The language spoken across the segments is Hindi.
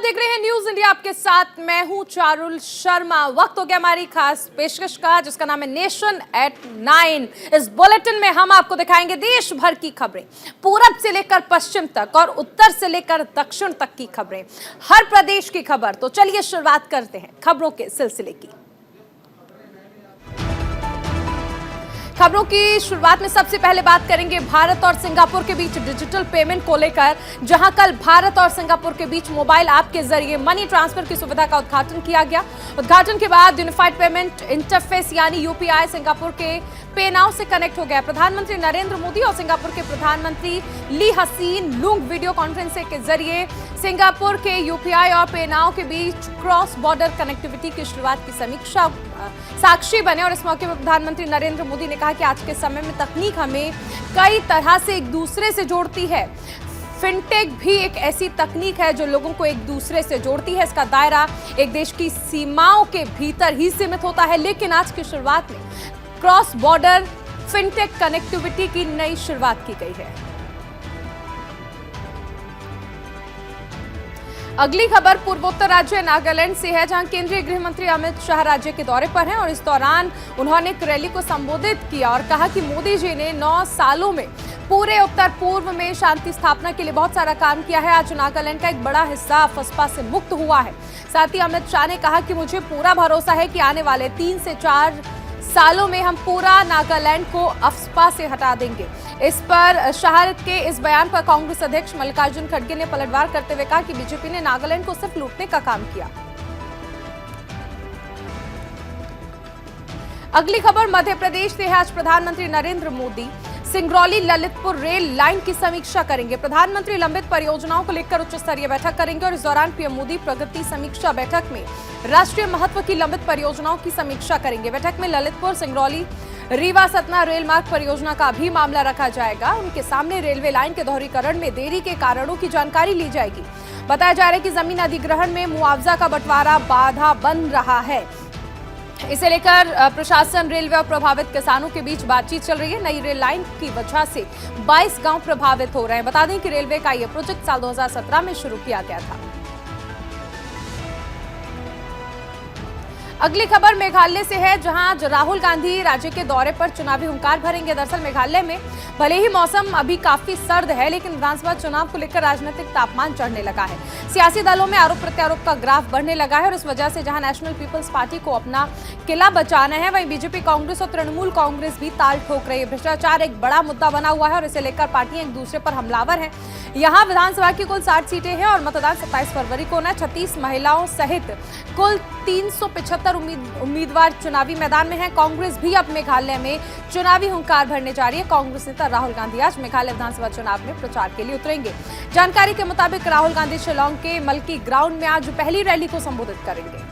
देख रहे हैं न्यूज इंडिया, आपके साथ मैं हूं चारुल शर्मा। वक्त हो गया हमारी खास पेशकश का, जिसका नाम है नेशन एट 9। इस बुलेटिन में हम आपको दिखाएंगे देश भर की खबरें, पूरब से लेकर पश्चिम तक और उत्तर से लेकर दक्षिण तक की खबरें, हर प्रदेश की खबर। तो चलिए शुरुआत करते हैं खबरों के सिलसिले की। खबरों की शुरुआत में सबसे पहले बात करेंगे भारत और सिंगापुर के बीच डिजिटल पेमेंट को लेकर, जहां कल भारत और सिंगापुर के बीच मोबाइल ऐप के जरिए मनी ट्रांसफर की सुविधा का उद्घाटन किया गया। उद्घाटन के बाद यूनिफाइड पेमेंट इंटरफेस यानी यूपीआई सिंगापुर के पे नाउ से कनेक्ट हो गया। प्रधानमंत्री नरेंद्र मोदी और सिंगापुर के प्रधानमंत्री ली हसीन लुंग वीडियो कॉन्फ्रेंसिंग के जरिए सिंगापुर के यूपीआई और पे नाउ के बीच क्रॉस बॉर्डर कनेक्टिविटी की शुरुआत की समीक्षा साक्षी बने। और इस मौके पर प्रधानमंत्री नरेंद्र मोदी ने कहा कि आज के समय में तकनीक हमें कई तरह से एक दूसरे से जोड़ती है। फिनटेक भी एक ऐसी तकनीक है जो लोगों को एक दूसरे से जोड़ती है। इसका दायरा एक देश की सीमाओं के भीतर ही सीमित होता है, लेकिन आज की शुरुआत में क्रॉस बॉर्डर फिनटेक कनेक्टिविटी की नई शुरुआत की गई है। अगली खबर पूर्वोत्तर राज्य नागालैंड से है, जहां केंद्रीय गृह मंत्री अमित शाह राज्य के दौरे पर हैं और इस दौरान उन्होंने एक रैली को संबोधित किया और कहा कि मोदी जी ने 9 सालों में पूरे उत्तर पूर्व में शांति स्थापना के लिए बहुत सारा काम किया है। आज नागालैंड का एक बड़ा हिस्सा अफस्पा से मुक्त हुआ है। साथ ही अमित शाह ने कहा कि मुझे पूरा भरोसा है कि आने वाले 3 से 4 सालों में हम पूरा नागालैंड को अफस्पा से हटा देंगे। इस पर शाह के इस बयान पर कांग्रेस अध्यक्ष मल्लिकार्जुन खड़गे ने पलटवार करते हुए कहा कि बीजेपी ने नागालैंड को सिर्फ लूटने का काम किया। अगली खबर मध्य प्रदेश से है। आज प्रधानमंत्री नरेंद्र मोदी सिंगरौली ललितपुर रेल लाइन की समीक्षा करेंगे। प्रधानमंत्री लंबित परियोजनाओं को लेकर उच्च स्तरीय बैठक करेंगे और इस दौरान पीएम मोदी प्रगति समीक्षा बैठक में राष्ट्रीय महत्व की लंबित परियोजनाओं की समीक्षा करेंगे। बैठक में ललितपुर सिंगरौली रीवा सतना रेल मार्ग परियोजना का भी मामला रखा जाएगा। उनके सामने रेलवे लाइन के दोहरीकरण में देरी के कारणों की जानकारी ली जाएगी। बताया जा रहा है कि जमीन अधिग्रहण में मुआवजा का बंटवारा बाधा बन रहा है। इसे लेकर प्रशासन, रेलवे और प्रभावित किसानों के बीच बातचीत चल रही है। नई रेल लाइन की वजह से 22 गांव प्रभावित हो रहे हैं। बता दें कि रेलवे का यह प्रोजेक्ट साल 2017 में शुरू किया गया था। अगली खबर मेघालय से है, जहां राहुल गांधी राज्य के दौरे पर चुनावी हुंकार भरेंगे। दरअसल मेघालय में भले ही मौसम अभी काफी सर्द है, लेकिन विधानसभा चुनाव को लेकर राजनीतिक तापमान चढ़ने लगा है। सियासी दलों में आरोप प्रत्यारोप का ग्राफ बढ़ने लगा है और इस वजह से जहां नेशनल पीपल्स पार्टी को अपना किला बचाना है, वहीं बीजेपी, कांग्रेस और तृणमूल कांग्रेस भी ताल ठोक रही है। भ्रष्टाचार एक बड़ा मुद्दा बना हुआ है और इसे लेकर पार्टियां एक दूसरे पर हमलावर हैं। यहाँ विधानसभा की कुल 60 सीटें हैं और मतदान 27 फरवरी को होना है। 36 महिलाओं सहित कुल 375 उम्मीदवार चुनावी मैदान में हैं। कांग्रेस भी अब मेघालय में चुनावी हुंकार भरने जा रही है। कांग्रेस नेता राहुल गांधी आज मेघालय विधानसभा चुनाव में प्रचार के लिए उतरेंगे। जानकारी के मुताबिक राहुल गांधी शिलोंग के मल्की ग्राउंड में आज पहली रैली को संबोधित करेंगे।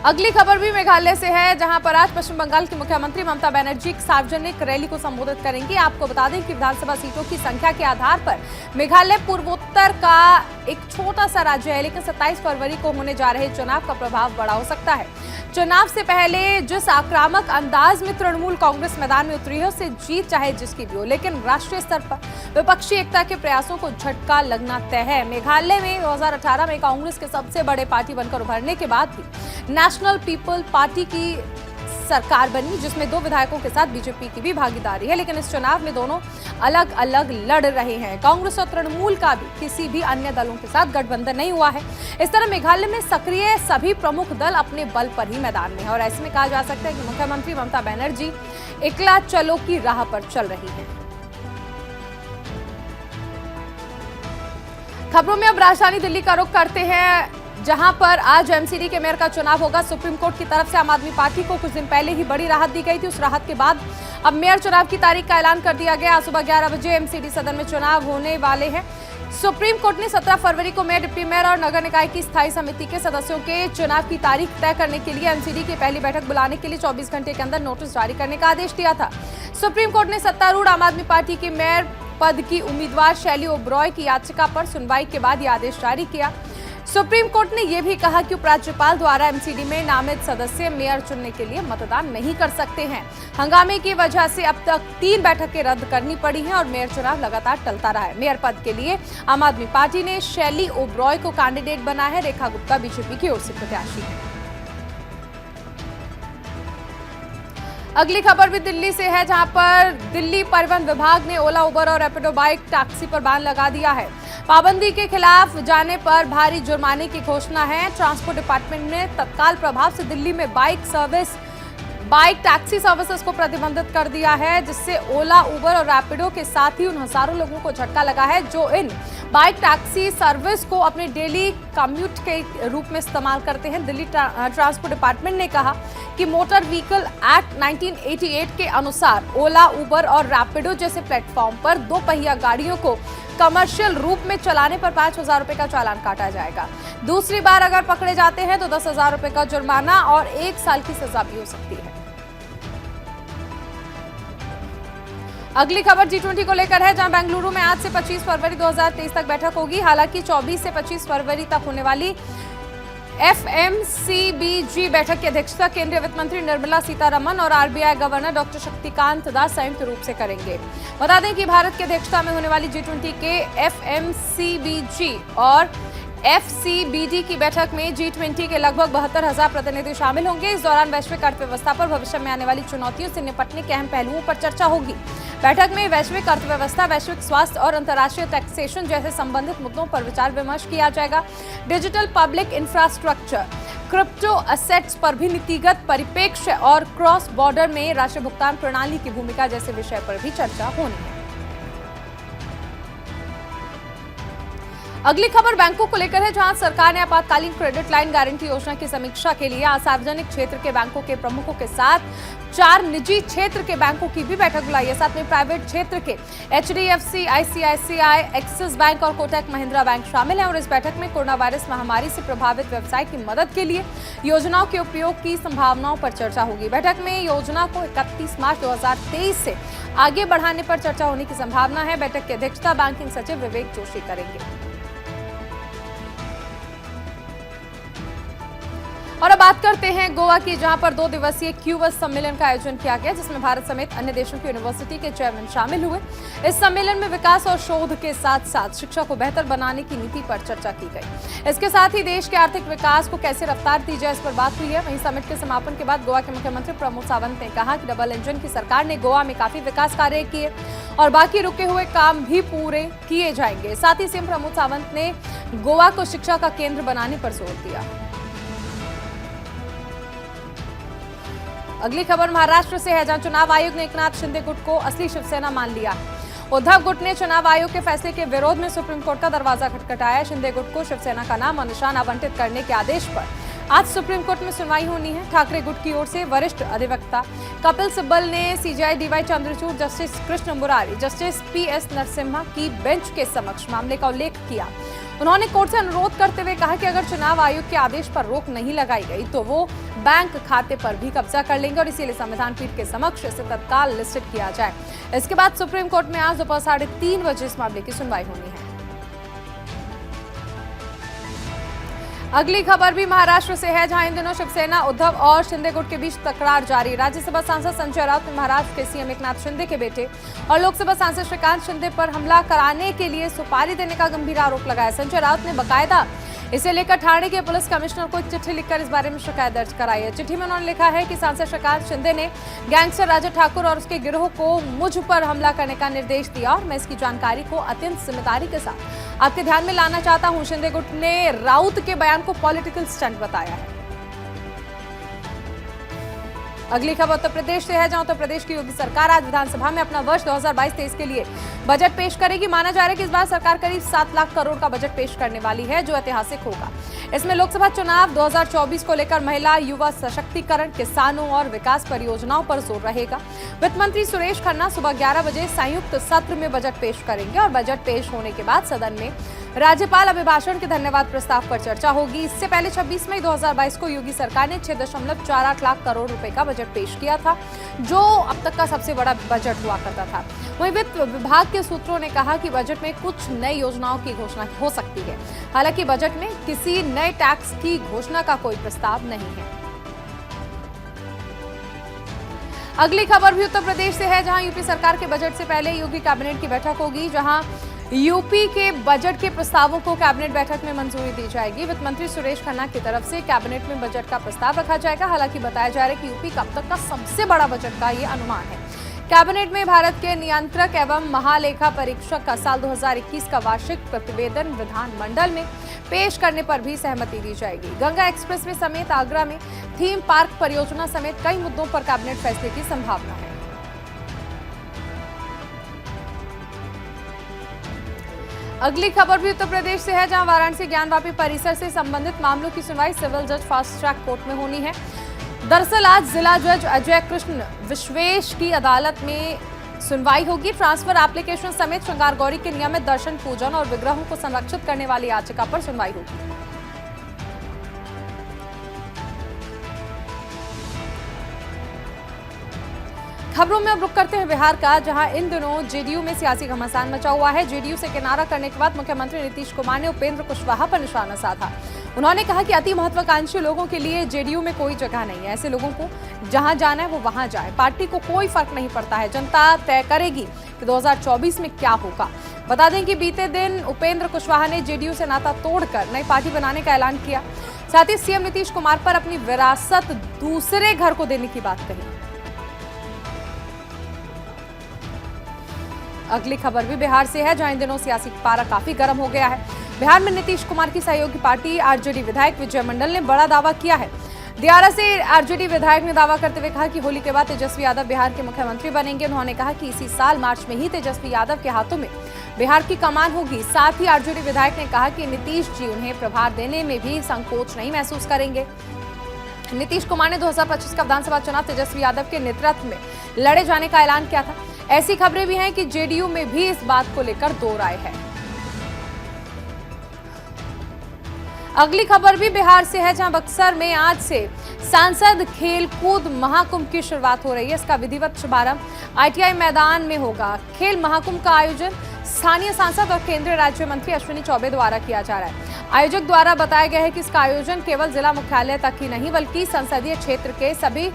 अगली खबर भी मेघालय से है, जहां पर आज पश्चिम बंगाल की मुख्यमंत्री ममता बनर्जी एक सार्वजनिक रैली को संबोधित करेंगी। आपको बता दें कि विधानसभा सीटों की संख्या के आधार पर मेघालय पूर्वोत्तर का एक छोटा सा राज्य है, लेकिन 27 फरवरी को होने जा रहे चुनाव का प्रभाव बड़ा हो सकता है। चुनाव से पहले जिस आक्रामक अंदाज में तृणमूल कांग्रेस मैदान में उतरी है, उससे जीत चाहे जिसकी भी हो, लेकिन राष्ट्रीय स्तर पर विपक्षी एकता के प्रयासों को झटका लगना तय है। मेघालय में 2018 में कांग्रेस के सबसे बड़े पार्टी बनकर उभरने के बाद भी नेशनल पीपल पार्टी की सरकार बनी, जिसमें 2 विधायकों के साथ बीजेपी की भी भागीदारी है, लेकिन इस चुनाव में दोनों अलग अलग लड़ रहे हैं। कांग्रेस और तृणमूल का भी किसी भी अन्य दलों के साथ गठबंधन नहीं हुआ है। इस तरह मेघालय में सक्रिय सभी प्रमुख दल अपने बल पर ही मैदान में है और ऐसे में कहा जा सकता है कि मुख्यमंत्री ममता बनर्जी एकला चलो की राह पर चल रही है। खबरों में अब राजधानी दिल्ली का रुख करते हैं, जहां पर आज एमसीडी के मेयर का चुनाव होगा। सुप्रीम कोर्ट की तरफ से आम आदमी पार्टी को कुछ दिन पहले ही बड़ी राहत दी गई थी। उस राहत के बाद अब मेयर चुनाव की तारीख का ऐलान कर दिया गया। आज सुबह 11 बजे एमसीडी सदन में चुनाव होने वाले हैं। सुप्रीम कोर्ट ने 17 फरवरी को मेयर, डिप्टी मेयर और नगर निकाय की स्थायी समिति के सदस्यों के चुनाव की तारीख तय करने के लिए एमसीडी की पहली बैठक बुलाने के लिए 24 घंटे के अंदर नोटिस जारी करने का आदेश दिया था। सुप्रीम कोर्ट ने सत्तारूढ़ आम आदमी पार्टी के मेयर पद की उम्मीदवार शैली ओबरॉय की याचिका पर सुनवाई के बाद यह आदेश जारी किया। सुप्रीम कोर्ट ने यह भी कहा कि उपराज्यपाल द्वारा एमसीडी में नामित सदस्य मेयर चुनने के लिए मतदान नहीं कर सकते हैं। हंगामे की वजह से अब तक 3 बैठकें रद्द करनी पड़ी हैं और मेयर चुनाव लगातार टलता रहा है। मेयर पद के लिए आम आदमी पार्टी ने शैली ओब्रॉय को कैंडिडेट बनाया है। रेखा गुप्ता बीजेपी की ओर से प्रत्याशी है। अगली खबर भी दिल्ली से है, जहां पर दिल्ली परिवहन विभाग ने ओला, उबर और रैपिडो बाइक टैक्सी पर बैन लगा दिया है। पाबंदी के खिलाफ जाने पर भारी जुर्माने की घोषणा है। ट्रांसपोर्ट डिपार्टमेंट ने तत्काल प्रभाव से दिल्ली में बाइक टैक्सी सर्विसेज को प्रतिबंधित कर दिया है, जिससे ओला, उबर और रैपिडो के साथ ही उन हजारों लोगों को झटका लगा है जो इन बाइक टैक्सी सर्विस को अपने डेली कम्यूट के रूप में इस्तेमाल करते हैं। दिल्ली ट्रांसपोर्ट डिपार्टमेंट ने कहा कि मोटर व्हीकल एक्ट 1988 के अनुसार ओला, उबर और रैपिडो जैसे प्लेटफॉर्म पर 2 पहिया गाड़ियों को कमर्शियल रूप में चलाने पर 5,000 रुपए का चालान काटा जाएगा। दूसरी बार अगर पकड़े जाते हैं तो 10,000 रुपए का जुर्माना और 1 साल की सजा भी हो सकती है। अगली खबर G20 को लेकर है, जहां बेंगलुरु में आज से 25 फरवरी 2023 तक बैठक होगी। हालांकि 24 से 25 फरवरी तक होने वाली FMCBG बैठक की अध्यक्षता केंद्रीय वित्त मंत्री निर्मला सीतारमण और RBI governor doctor Shaktikanta Das संयुक्त रूप से करेंगे। बता दें कि भारत की अध्यक्षता में होने वाली G20 के FMCBG और FCBD की बैठक में G20 के लगभग 72,000 प्रतिनिधि शामिल होंगे। इस दौरान वैश्विक अर्थव्यवस्था पर भविष्य में आने वाली चुनौतियों से निपटने के अहम पहलुओं पर चर्चा होगी। बैठक में वैश्विक अर्थव्यवस्था, वैश्विक स्वास्थ्य और अंतर्राष्ट्रीय टैक्सेशन जैसे संबंधित मुद्दों पर विचार विमर्श किया जाएगा। Digital public infrastructure, crypto assets पर भी नीतिगत परिप्रेक्ष्य और क्रॉस बॉर्डर में राष्ट्रीय भुगतान प्रणाली की भूमिका जैसे विषय पर भी चर्चा होनी है। अगली खबर बैंकों को लेकर है, जहां सरकार ने आपातकालीन क्रेडिट लाइन गारंटी योजना की समीक्षा के लिए आज सार्वजनिक क्षेत्र के बैंकों के प्रमुखों के साथ 4 निजी क्षेत्र के बैंकों की भी बैठक बुलाई है। साथ में प्राइवेट क्षेत्र के HDFC, ICICI, एक्सिस बैंक और कोटक महिंद्रा बैंक शामिल हैं और इस बैठक में कोरोना वायरस महामारी से प्रभावित व्यवसाय की मदद के लिए योजनाओं के उपयोग की संभावनाओं पर चर्चा होगी। बैठक में योजना को 31 मार्च 2023 से आगे बढ़ाने पर चर्चा होने की संभावना है। बैठक की अध्यक्षता बैंकिंग सचिव विवेक जोशी करेंगे। और अब बात करते हैं गोवा की, जहां पर 2 दिवसीय क्यूबस सम्मेलन का आयोजन किया गया, जिसमें भारत समेत अन्य देशों की यूनिवर्सिटी के चेयरमैन शामिल हुए। इस सम्मेलन में विकास और शोध के साथ साथ शिक्षा को बेहतर बनाने की नीति पर चर्चा की गई। इसके साथ ही देश के आर्थिक विकास को कैसे रफ्तार दी जाए, इस पर बात हुई है। वहीं समिट के समापन के बाद गोवा के मुख्यमंत्री प्रमोद सावंत ने कहा कि डबल इंजन की सरकार ने गोवा में काफी विकास कार्य किए और बाकी रुके हुए काम भी पूरे किए जाएंगे। साथ ही सीएम प्रमोद सावंत ने गोवा को शिक्षा का केंद्र बनाने पर जोर दिया। अगली खबर महाराष्ट्र से है, जहां चुनाव आयोग ने एकनाथ शिंदे गुट को असली शिवसेना मान लिया। उद्धव गुट ने चुनाव आयोग के फैसले के विरोध में सुप्रीम कोर्ट का दरवाजा खटखटाया। शिंदे गुट को शिवसेना का नाम और निशान आवंटित करने के आदेश पर आज सुप्रीम कोर्ट में सुनवाई होनी है। ठाकरे गुट की ओर से वरिष्ठ अधिवक्ता कपिल सिब्बल ने CJI DY Chandrachud, justice Krishna Murari, justice PS Narasimha की बेंच के समक्ष मामले का उल्लेख किया। उन्होंने कोर्ट से अनुरोध करते हुए कहा कि अगर चुनाव आयोग के आदेश पर रोक नहीं लगाई गई तो वो बैंक खाते पर भी कब्जा कर लेंगे और इसीलिए संविधान पीठ के समक्ष इसे तत्काल लिस्टेड किया जाए। इसके बाद सुप्रीम कोर्ट में आज दोपहर 3:30 बजे इस मामले की सुनवाई होनी है। अगली खबर भी महाराष्ट्र से है, जहां इन दिनों शिवसेना, उद्धव और शिंदे गुट के बीच तकरार जारी। राज्यसभा सांसद संजय राउत ने महाराष्ट्र के सीएम एकनाथ शिंदे के बेटे और लोकसभा सांसद श्रीकांत शिंदे पर हमला कराने के लिए सुपारी देने का गंभीर आरोप लगाया। संजय राउत ने बकायदा इसे लेकर ठाणे के पुलिस कमिश्नर को एक चिट्ठी लिखकर इस बारे में शिकायत दर्ज कराई है। चिट्ठी में उन्होंने लिखा है कि सांसद श्रीकांत शिंदे ने गैंगस्टर राजा ठाकुर और उसके गिरोह को मुझ पर हमला करने का निर्देश दिया और मैं इसकी जानकारी को अत्यंत जिम्मेदारी के साथ आपके ध्यान में लाना चाहता हूं। शिंदे गुट ने राउत के बयान को पॉलिटिकल स्टंट बताया है। अगली खबर उत्तर प्रदेश से है, जहां उत्तर प्रदेश की योगी सरकार आज विधानसभा में अपना वर्ष 2022-23 के लिए बजट पेश करेगी। माना जा रहा है कि इस बार सरकार करीब 7 लाख करोड़ का बजट पेश करने वाली है, जो ऐतिहासिक होगा। इसमें लोकसभा चुनाव 2024 को लेकर महिला, युवा सशक्तिकरण, किसानों और विकास परियोजनाओं पर जोर रहेगा। वित्त मंत्री सुरेश खन्ना सुबह 11 बजे संयुक्त सत्र में बजट पेश करेंगे और बजट पेश होने के बाद सदन में राज्यपाल अभिभाषण के धन्यवाद प्रस्ताव पर चर्चा होगी। इससे पहले 26 मई 2022 को योगी सरकार ने 6.48 लाख करोड़ रुपए का बजट पेश किया था, जो अब तक का सबसे बड़ा बजट हुआ करता था। वहीं वित्त विभाग के सूत्रों ने कहा कि बजट में कुछ नई योजनाओं की घोषणा हो सकती है। हालांकि बजट में किसी नए टैक्स की घोषणा का कोई प्रस्ताव नहीं है। अगली खबर भी उत्तर प्रदेश से है, जहां यूपी सरकार के बजट से पहले योगी कैबिनेट की बैठक होगी, जहां यूपी के बजट के प्रस्तावों को कैबिनेट बैठक में मंजूरी दी जाएगी। वित्त मंत्री सुरेश खन्ना की तरफ से कैबिनेट में बजट का प्रस्ताव रखा जाएगा। हालांकि बताया जा रहा है कि यूपी का अब तक का सबसे बड़ा बजट का ये अनुमान है। कैबिनेट में भारत के नियंत्रक एवं महालेखा परीक्षक का साल 2021 का वार्षिक प्रतिवेदन विधानमंडल में पेश करने पर भी सहमति दी जाएगी। गंगा एक्सप्रेसवे समेत आगरा में थीम पार्क परियोजना समेत कई मुद्दों पर कैबिनेट फैसले की संभावना है। अगली खबर भी उत्तर प्रदेश से है, जहां वाराणसी ज्ञानवापी परिसर से संबंधित मामलों की सुनवाई सिविल जज फास्ट ट्रैक कोर्ट में होनी है। दरअसल आज जिला जज अजय कृष्ण विश्वेश की अदालत में सुनवाई होगी। ट्रांसफर एप्लीकेशन समेत श्रृंगार गौरी के नियमित दर्शन पूजन और विग्रहों को संरक्षित करने वाली याचिका पर सुनवाई होगी। खबरों में अब रुक करते हैं बिहार का, जहां इन दिनों जेडीयू में सियासी घमासान मचा हुआ है। जेडीयू से किनारा करने के बाद मुख्यमंत्री नीतीश कुमार ने उपेंद्र कुशवाहा पर निशाना साधा। उन्होंने कहा कि अति महत्वाकांक्षी लोगों के लिए जेडीयू में कोई जगह नहीं है। ऐसे लोगों को जहां जाना है वो वहां जाए, पार्टी को कोई फर्क नहीं पड़ता है। जनता तय करेगी कि 2024 में क्या होगा। बता दें कि बीते दिन उपेंद्र कुशवाहा ने जेडीयू से नाता तोड़कर नई पार्टी बनाने का ऐलान किया। साथ ही सीएम नीतीश कुमार पर अपनी विरासत दूसरे घर को देने की बात कही। अगली खबर भी बिहार से है, जहां इन दिनों सियासी पारा काफी गर्म हो गया है। बिहार में नीतीश कुमार की सहयोगी पार्टी आरजेडी विधायक विजय मंडल ने बड़ा दावा किया है। दियारा से आरजेडी विधायक ने दावा करते हुए कहा कि होली के बाद तेजस्वी यादव बिहार के मुख्यमंत्री बनेंगे। उन्होंने कहा कि इसी साल मार्च में ही तेजस्वी यादव के हाथों में बिहार की कमान होगी। साथ ही आरजेडी विधायक ने कहा कि नीतीश जी उन्हें प्रभार देने में भी संकोच नहीं महसूस करेंगे। नीतीश कुमार ने 2025 का विधानसभा चुनाव तेजस्वी यादव के नेतृत्व में लड़े जाने का ऐलान किया था। ऐसी खबरें भी हैं कि जेडीयू में भी इस बात को लेकर दो राय है। अगली खबर भी बिहार से है, जहां बक्सर में आज से सांसद खेलकूद महाकुंभ की शुरुआत हो रही है। इसका विधिवत शुभारंभ आईटीआई मैदान में होगा। खेल महाकुंभ का आयोजन स्थानीय सांसद और केंद्रीय राज्य मंत्री अश्विनी चौबे द्वारा किया जा रहा है। आयोजक द्वारा बताया गया है कि इसका आयोजन केवल जिला मुख्यालय तक ही नहीं बल्कि संसदीय क्षेत्र के सभी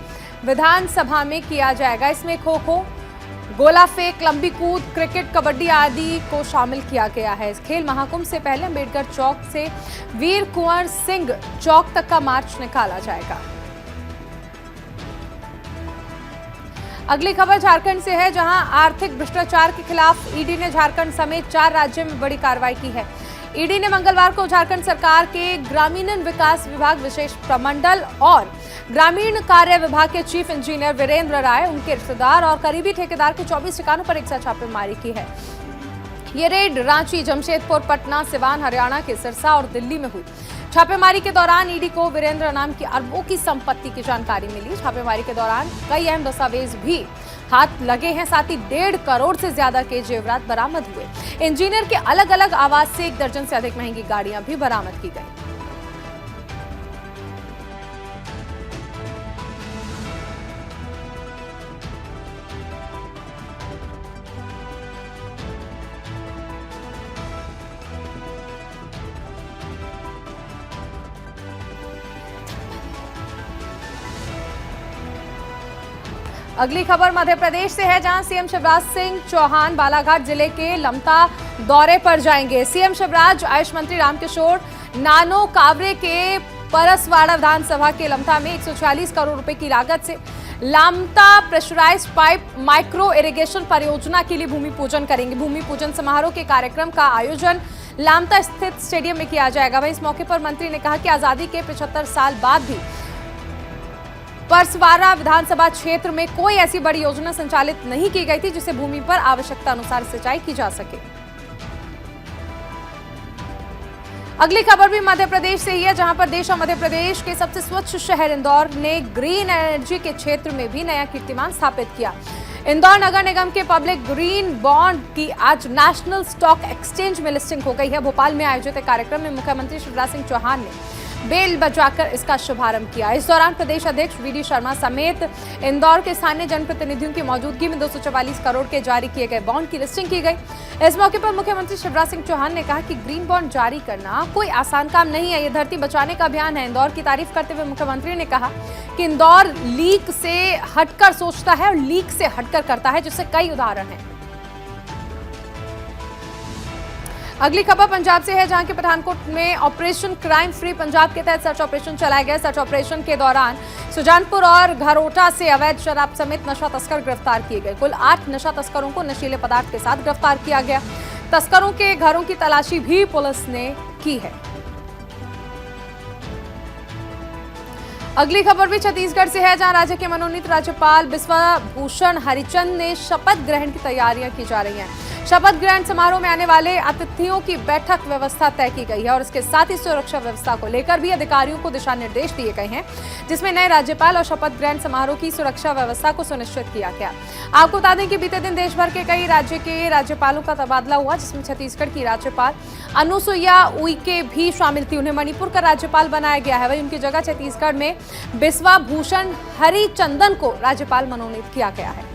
विधानसभा में किया जाएगा। इसमें खो खो, गोला फेंक, लंबी कूद, क्रिकेट, कबड्डी आदि को शामिल किया गया है। इस खेल महाकुंभ से पहले अम्बेडकर चौक से वीर कुंवर सिंह चौक तक का मार्च निकाला जाएगा। अगली खबर झारखंड से है, जहां आर्थिक भ्रष्टाचार के खिलाफ ईडी ने झारखंड समेत 4 राज्यों में बड़ी कार्रवाई की है। ईडी ने मंगलवार को झारखंड सरकार के ग्रामीण विकास विभाग विशेष प्रमंडल और ग्रामीण कार्य विभाग के चीफ इंजीनियर वीरेंद्र राय, उनके रिश्तेदार और करीबी ठेकेदार के 24 ठिकानों पर एक साथ छापेमारी की है। ये रेड रांची, जमशेदपुर, पटना, सिवान, हरियाणा के सिरसा और दिल्ली में हुई। छापेमारी के दौरान ईडी को वीरेंद्र नाम की अरबों की संपत्ति की जानकारी मिली। छापेमारी के दौरान कई अहम दस्तावेज भी हाथ लगे हैं। साथ ही 1.5 करोड़ से ज्यादा के जेवरात बरामद हुए। इंजीनियर के अलग अलग आवास से 1 दर्जन से अधिक महंगी गाड़ियां भी बरामद की गई। अगली खबर मध्य प्रदेश से है, जहां सीएम शिवराज सिंह चौहान बालाघाट जिले के लमता दौरे पर जाएंगे। सीएम शिवराज आयुष मंत्री रामकिशोर नानो कावरे के परसवाड़ा विधानसभा के लमता में 146 करोड़ रुपए की लागत से लमता प्रेशराइज्ड पाइप माइक्रो इरिगेशन परियोजना के लिए भूमि पूजन करेंगे। भूमि पूजन समारोह के कार्यक्रम का आयोजन लमता स्थित स्टेडियम में किया जाएगा। वहीं इस मौके पर मंत्री ने कहा कि आजादी के 75 साल बाद भी परसवाड़ा विधानसभा क्षेत्र में कोई ऐसी बड़ी योजना संचालित नहीं की गई थी जिसे भूमि पर आवश्यकता अनुसार सिंचाई की जा सके। अगली खबर भी मध्य प्रदेश से ही है, जहां पर देश और मध्य प्रदेश के सबसे स्वच्छ शहर इंदौर ने ग्रीन एनर्जी के क्षेत्र में भी नया कीर्तिमान स्थापित किया। इंदौर नगर निगम के पब्लिक ग्रीन बॉन्ड की आज नेशनल स्टॉक एक्सचेंज में लिस्टिंग हो गई है। भोपाल में आयोजित एक कार्यक्रम में मुख्यमंत्री शिवराज सिंह चौहान ने बेल बजाकर इसका शुभारंभ किया। इस दौरान प्रदेश अध्यक्ष वीडी शर्मा समेत इंदौर के स्थानीय जनप्रतिनिधियों की मौजूदगी में 244 करोड़ के जारी किए गए बॉन्ड की लिस्टिंग की गई। इस मौके पर मुख्यमंत्री शिवराज सिंह चौहान ने कहा कि ग्रीन बॉन्ड जारी करना कोई आसान काम नहीं है, ये धरती बचाने का अभियान है। इंदौर की तारीफ करते हुए मुख्यमंत्री ने कहा कि इंदौर लीक से हटकर सोचता है और लीक से हटकर करता है, जिससे कई उदाहरण हैं। अगली खबर पंजाब से है, जहां के पठानकोट में ऑपरेशन क्राइम फ्री पंजाब के तहत सर्च ऑपरेशन चलाया गया। सर्च ऑपरेशन के दौरान सुजानपुर और घरोटा से अवैध शराब समेत नशा तस्कर गिरफ्तार किए गए। कुल 8 नशा तस्करों को नशीले पदार्थ के साथ गिरफ्तार किया गया। तस्करों के घरों की तलाशी भी पुलिस ने की है। अगली खबर भी छत्तीसगढ़ से है, जहां राज्य के मनोनीत राज्यपाल बिस्वा भूषण हरिचंद ने शपथ ग्रहण की तैयारियां की जा रही हैं। शपथ ग्रहण समारोह में आने वाले अतिथियों की बैठक व्यवस्था तय की गई है और इसके साथ ही सुरक्षा व्यवस्था को लेकर भी अधिकारियों को दिशा निर्देश दिए गए हैं, जिसमें नए राज्यपाल और शपथ ग्रहण समारोह की सुरक्षा व्यवस्था को सुनिश्चित किया गया। आपको बता दें कि बीते दिन देश भर के कई राज्य के राज्यपालों का तबादला हुआ, जिसमें छत्तीसगढ़ की राज्यपाल अनुसुईया उइके भी शामिल थी। उन्हें मणिपुर का राज्यपाल बनाया गया है। वहीं उनकी जगह छत्तीसगढ़ में बिस्वा भूषण हरिचंदन को राज्यपाल मनोनीत किया गया है।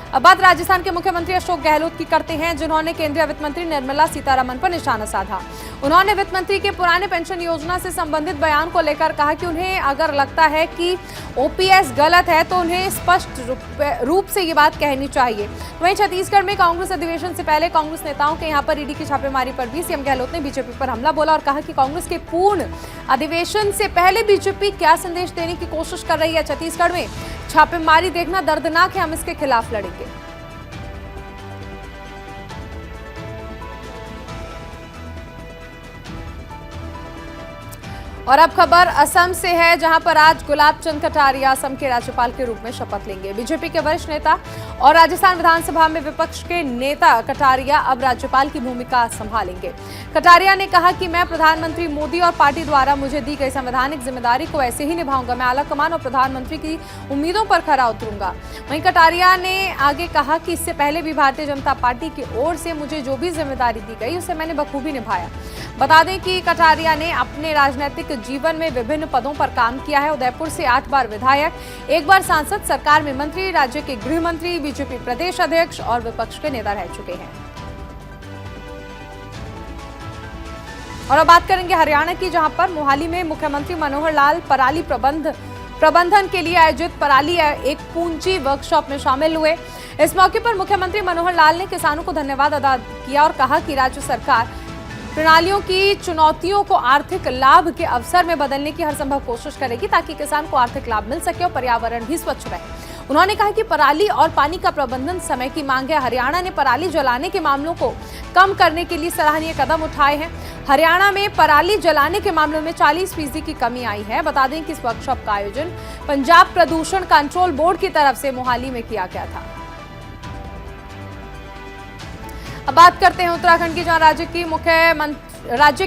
अब बात राजस्थान के मुख्यमंत्री अशोक गहलोत की करते हैं, जिन्होंने केंद्रीय वित्त मंत्री निर्मला सीतारमण पर निशाना साधा। उन्होंने वित्त मंत्री के पुराने पेंशन योजना से संबंधित बयान को लेकर कहा कि उन्हें अगर लगता है कि ओपीएस गलत है तो उन्हें स्पष्ट रूप से ये बात कहनी चाहिए। वहीं छत्तीसगढ़ में कांग्रेस अधिवेशन से पहले कांग्रेस नेताओं के यहां पर ईडी की छापेमारी पर भी सीएम गहलोत ने बीजेपी पर हमला बोला और कहा कि कांग्रेस के पूर्ण अधिवेशन से पहले बीजेपी क्या संदेश देने की कोशिश कर रही है। छत्तीसगढ़ में छापेमारी देखना दर्दनाक है, हम इसके खिलाफ लड़ेंगे। और अब खबर असम से है, जहां पर आज गुलाब चंद कटारिया असम के राज्यपाल के रूप में शपथ लेंगे। बीजेपी के वरिष्ठ नेता और राजस्थान विधानसभा में विपक्ष के नेता कटारिया अब राज्यपाल की भूमिका संभालेंगे। कटारिया ने कहा कि मैं प्रधानमंत्री मोदी और पार्टी द्वारा मुझे दी गई संवैधानिक जिम्मेदारी को ऐसे ही निभाऊंगा। मैं आलाकमान और प्रधानमंत्री की उम्मीदों पर खरा उतरूंगा। वहीं कटारिया ने आगे कहा कि इससे पहले भी भारतीय जनता पार्टी की ओर से मुझे जो भी जिम्मेदारी दी गई उसे मैंने बखूबी निभाया। बता दें कि कटारिया ने अपने राजनीतिक जीवन में विभिन्न पदों पर काम किया है। उदयपुर से 8 बार विधायक, 1 बार सांसद, सरकार में मंत्री, राज्य के गृह मंत्री, बीजेपी प्रदेश अध्यक्ष और विपक्ष के नेता रह चुके हैं। और अब बात करेंगे हरियाणा की, जहां पर मोहाली में मुख्यमंत्री मनोहर लाल पराली प्रबंधन के लिए आयोजित पराली एक पूंजी वर्कशॉप में शामिल हुए। इस मौके पर मुख्यमंत्री मनोहर लाल ने किसानों को धन्यवाद अदा किया और कहा कि राज्य सरकार प्रणालियों की चुनौतियों को आर्थिक लाभ के अवसर में बदलने की हर संभव कोशिश करेगी, ताकि किसान को आर्थिक लाभ मिल सके और पर्यावरण भी स्वच्छ रहे। उन्होंने कहा कि पराली और पानी का प्रबंधन समय की मांग है। हरियाणा ने पराली जलाने के मामलों को कम करने के लिए सराहनीय कदम उठाए हैं। हरियाणा में पराली जलाने के मामलों में 40% की कमी आई है। बता दें कि इस वर्कशॉप का आयोजन पंजाब प्रदूषण कंट्रोल बोर्ड की तरफ से मोहाली में किया गया था। अब बात करते हैं उत्तराखंड की, जहां राज्य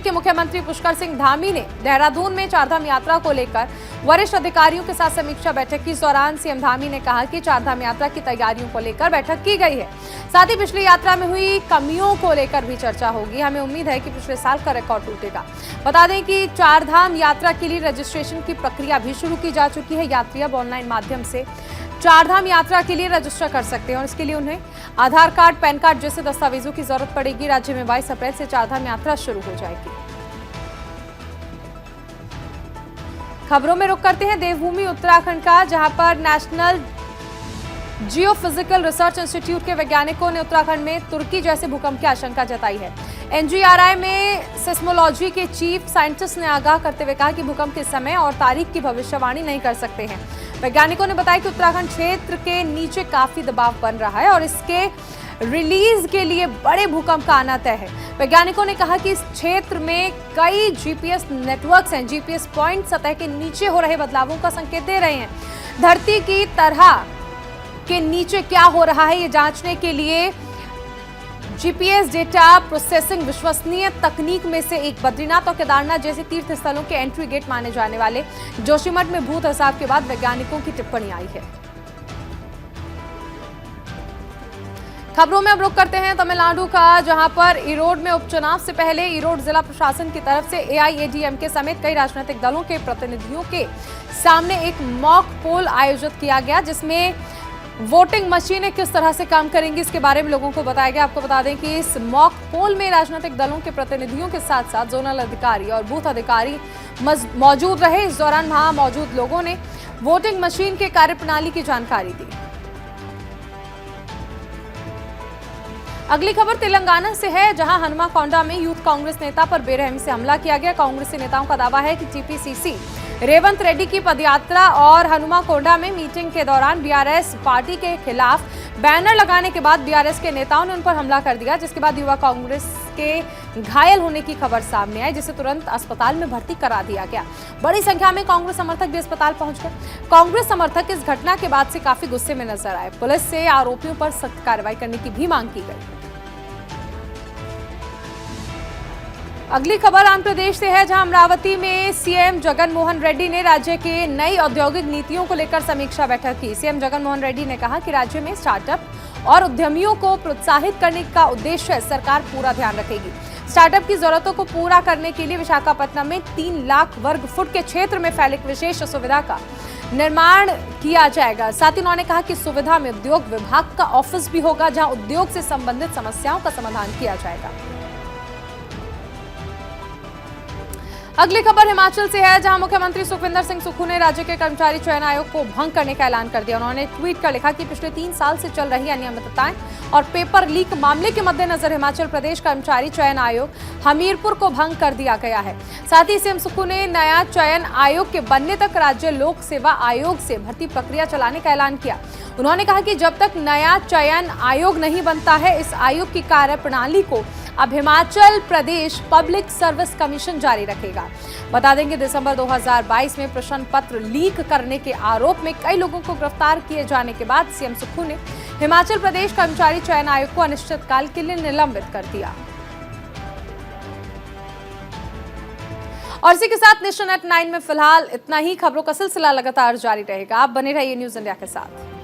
के मुख्यमंत्री पुष्कर सिंह धामी ने देहरादून में चारधाम यात्रा को लेकर वरिष्ठ अधिकारियों के साथ समीक्षा बैठक की। इस दौरान सीएम धामी ने कहा कि चारधाम यात्रा की तैयारियों को लेकर बैठक की गई है। साथ ही पिछली यात्रा में हुई कमियों को लेकर भी चर्चा होगी। हमें उम्मीद है कि पिछले साल का रिकॉर्ड टूटेगा। बता दें कि चारधाम यात्रा के लिए रजिस्ट्रेशन की प्रक्रिया भी शुरू की जा चुकी है। यात्री अब ऑनलाइन माध्यम से चारधाम यात्रा के लिए रजिस्टर कर सकते हैं और इसके लिए उन्हें आधार कार्ड, पैन कार्ड जैसे दस्तावेजों की जरूरत पड़ेगी। राज्य में 22 अप्रैल से चारधाम यात्रा शुरू हो जाएगी। खबरों में रुक करते हैं देवभूमि उत्तराखंड का, जहां पर नेशनल जियोफिजिकल रिसर्च इंस्टीट्यूट के वैज्ञानिकों ने उत्तराखंड में तुर्की जैसे भूकंप की आशंका जताई है। एनजीआरआई में सिस्मोलॉजी के चीफ साइंटिस्ट ने आगाह करते हुए कहा कि भूकंप के समय और तारीख की भविष्यवाणी नहीं कर सकते हैं। वैज्ञानिकों ने बताया कि उत्तराखंड क्षेत्र के नीचे काफी दबाव बन रहा है और इसके रिलीज के लिए बड़े भूकंप का आना तय है। वैज्ञानिकों ने कहा कि इस क्षेत्र में कई जीपीएस नेटवर्क्स हैं। जीपीएस पॉइंट सतह के नीचे हो रहे बदलावों का संकेत दे रहे हैं। धरती की तरह के नीचे क्या हो रहा है, ये जांचने के लिए जीपीएस डेटा प्रोसेसिंग विश्वसनीय तकनीक में से एक बद्रीनाथ और केदारनाथ जैसे तीर्थ स्थलों के एंट्री गेट माने जाने वाले जोशीमठ में भूत हिसाब के बाद वैज्ञानिकों की टिप्पणी आई है। खबरों में अब रुक करते हैं तमिलनाडु का, जहां पर ईरोड में उपचुनाव से पहले ईरोड जिला प्रशासन की तरफ से एआईएडीएमके समेत कई राजनीतिक दलों के प्रतिनिधियों के सामने एक मॉक पोल आयोजित किया गया, जिसमें वोटिंग मशीनें किस तरह से काम करेंगी इसके बारे में लोगों को बताया गया। आपको बता दें कि इस मॉक पोल में राजनीतिक दलों के प्रतिनिधियों के साथ साथ जोनल अधिकारी और बूथ अधिकारी मौजूद रहे। इस दौरान वहां मौजूद लोगों ने वोटिंग मशीन के कार्यप्रणाली की जानकारी दी। अगली खबर तेलंगाना से है, जहां हनुमाकोंडा में यूथ कांग्रेस नेता पर बेरहमी से हमला किया गया। कांग्रेसी नेताओं का दावा है कि टीपीसीसी रेवंत रेड्डी की पदयात्रा और हनुमाकोंडा में मीटिंग के दौरान बीआरएस पार्टी के खिलाफ बैनर लगाने के बाद बीआरएस के नेताओं ने उन पर हमला कर दिया, जिसके बाद युवा कांग्रेस के घायल होने की खबर सामने आई, जिसे तुरंत अस्पताल में भर्ती करा दिया गया। बड़ी संख्या में कांग्रेस समर्थक भी अस्पताल पहुंच गए। कांग्रेस समर्थक इस घटना के बाद से काफी गुस्से में नजर आए। पुलिस से आरोपियों पर सख्त कार्रवाई करने की भी मांग की गई। अगली खबर आंध्र प्रदेश से है, जहां अमरावती में सीएम जगन मोहन रेड्डी ने राज्य के नई औद्योगिक नीतियों को लेकर समीक्षा बैठक की। सीएम जगन मोहन रेड्डी ने कहा कि राज्य में स्टार्टअप और उद्यमियों को प्रोत्साहित करने का उद्देश्य सरकार पूरा ध्यान रखेगी। स्टार्टअप की जरूरतों को पूरा करने के लिए विशाखापट्टनम में 3 लाख वर्ग फुट के क्षेत्र में फैले एक विशेष सुविधा का निर्माण किया जाएगा। साथ ही उन्होंने कहा कि सुविधा में उद्योग विभाग का ऑफिस भी होगा, जहां उद्योग से संबंधित समस्याओं का समाधान किया जाएगा। अगली खबर हिमाचल से है, जहां मुख्यमंत्री सुखविंदर सिंह सुक्खू ने राज्य के कर्मचारी चयन आयोग को भंग करने का ऐलान कर दिया। उन्होंने ट्वीट कर लिखा कि पिछले 3 साल से चल रही अनियमितताएं और पेपर लीक मामले के मद्देनजर हिमाचल प्रदेश कर्मचारी चयन आयोग हमीरपुर को भंग कर दिया गया है। साथ ही सीएम सुक्खू ने नया चयन आयोग के बनने तक राज्य लोक सेवा आयोग से भर्ती प्रक्रिया चलाने का ऐलान किया। उन्होंने कहा कि जब तक नया चयन आयोग नहीं बनता है, इस आयोग की कार्यप्रणाली को अब Himachal Pradesh public service commission जारी रखेगा। बता दें कि दिसंबर 2022 में प्रश्न पत्र लीक करने के आरोप में कई लोगों को गिरफ्तार किए जाने के बाद सीएम सुक्खू ने हिमाचल प्रदेश कर्मचारी चयन आयोग को अनिश्चितकाल के लिए निलंबित कर दिया। और इसी के साथ नेशन@9 में फिलहाल इतना ही। खबरों का सिलसिला लगातार जारी रहेगा। आप बने रहिए न्यूज इंडिया के साथ।